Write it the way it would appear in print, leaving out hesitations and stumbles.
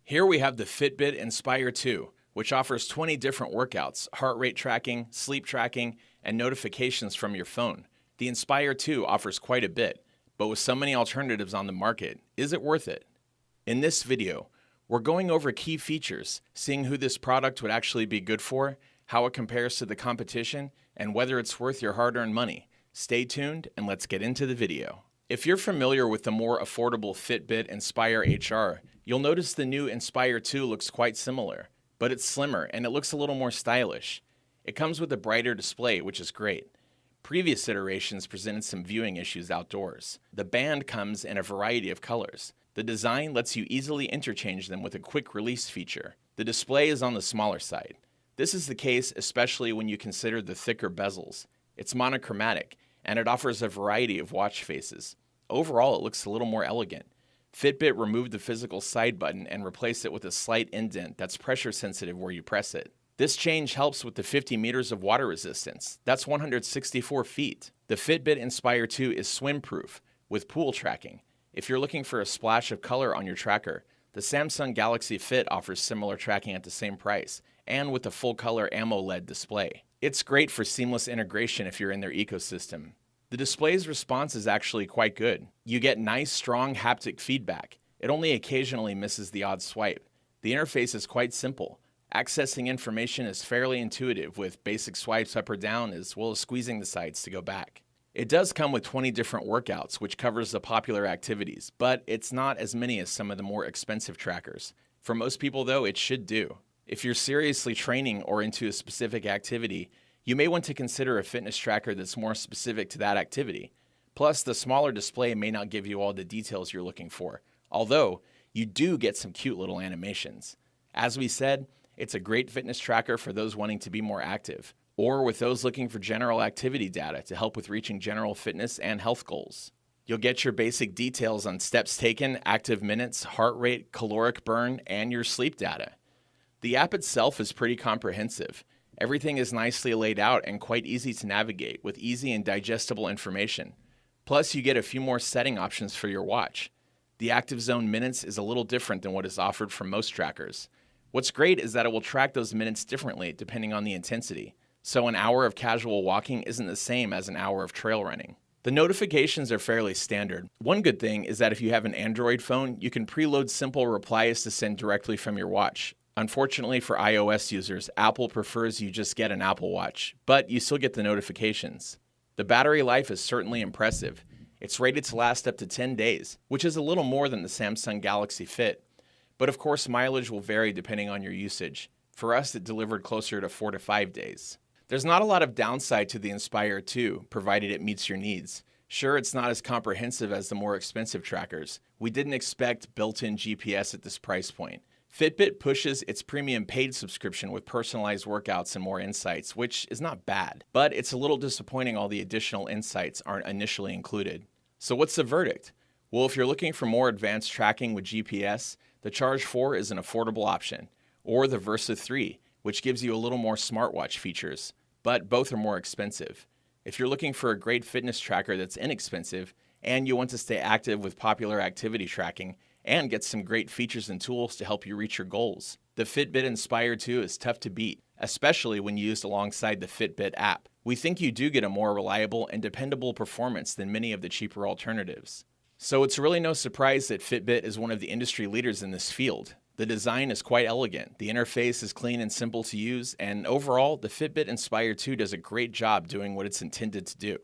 Here we have the Fitbit Inspire 2, which offers 20 different workouts, heart rate tracking, sleep tracking, and notifications from your phone. The Inspire 2 offers quite a bit, but with so many alternatives on the market, is it worth it? In this video, we're going over key features, seeing who this product would actually be good for, how it compares to the competition, and whether it's worth your hard-earned money. Stay tuned and let's get into the video. If you're familiar with the more affordable Fitbit Inspire HR, you'll notice the new Inspire 2 looks quite similar, but it's slimmer and it looks a little more stylish. It comes with a brighter display, which is great. Previous iterations presented some viewing issues outdoors. The band comes in a variety of colors. The design lets you easily interchange them with a quick release feature. The display is on the smaller side. This is the case especially when you consider the thicker bezels. It's monochromatic, and it offers a variety of watch faces. Overall, it looks a little more elegant. Fitbit removed the physical side button and replaced it with a slight indent that's pressure sensitive where you press it. This change helps with the 50 meters of water resistance. That's 164 feet. The Fitbit Inspire 2 is swim-proof with pool tracking. If you're looking for a splash of color on your tracker, the Samsung Galaxy Fit offers similar tracking at the same price and with a full-color AMOLED display. It's great for seamless integration if you're in their ecosystem. The display's response is actually quite good. You get nice, strong haptic feedback. It only occasionally misses the odd swipe. The interface is quite simple. Accessing information is fairly intuitive with basic swipes up or down as well as squeezing the sides to go back. It does come with 20 different workouts, which covers the popular activities, but it's not as many as some of the more expensive trackers. For most people though, it should do. If you're seriously training or into a specific activity, you may want to consider a fitness tracker that's more specific to that activity. Plus, the smaller display may not give you all the details you're looking for, although you do get some cute little animations. As we said, it's a great fitness tracker for those wanting to be more active, or with those looking for general activity data to help with reaching general fitness and health goals. You'll get your basic details on steps taken, active minutes, heart rate, caloric burn, and your sleep data. The app itself is pretty comprehensive. Everything is nicely laid out and quite easy to navigate with easy and digestible information. Plus, you get a few more setting options for your watch. The active zone minutes is a little different than what is offered from most trackers. What's great is that it will track those minutes differently depending on the intensity. So an hour of casual walking isn't the same as an hour of trail running. The notifications are fairly standard. One good thing is that if you have an Android phone, you can preload simple replies to send directly from your watch. Unfortunately for iOS users, Apple prefers you just get an Apple Watch, but you still get the notifications. The battery life is certainly impressive. It's rated to last up to 10 days, which is a little more than the Samsung Galaxy Fit. But of course, mileage will vary depending on your usage. For us, it delivered closer to 4 to 5 days. There's not a lot of downside to the Inspire 2, provided it meets your needs. Sure, it's not as comprehensive as the more expensive trackers. We didn't expect built-in GPS at this price point. Fitbit pushes its premium paid subscription with personalized workouts and more insights, which is not bad, but it's a little disappointing all the additional insights aren't initially included. So what's the verdict? Well, if you're looking for more advanced tracking with GPS, the Charge 4 is an affordable option, or the Versa 3, which gives you a little more smartwatch features, but both are more expensive. If you're looking for a great fitness tracker that's inexpensive, and you want to stay active with popular activity tracking, and get some great features and tools to help you reach your goals, the Fitbit Inspire 2 is tough to beat, especially when used alongside the Fitbit app. We think you do get a more reliable and dependable performance than many of the cheaper alternatives. So it's really no surprise that Fitbit is one of the industry leaders in this field. The design is quite elegant, the interface is clean and simple to use, and overall, the Fitbit Inspire 2 does a great job doing what it's intended to do.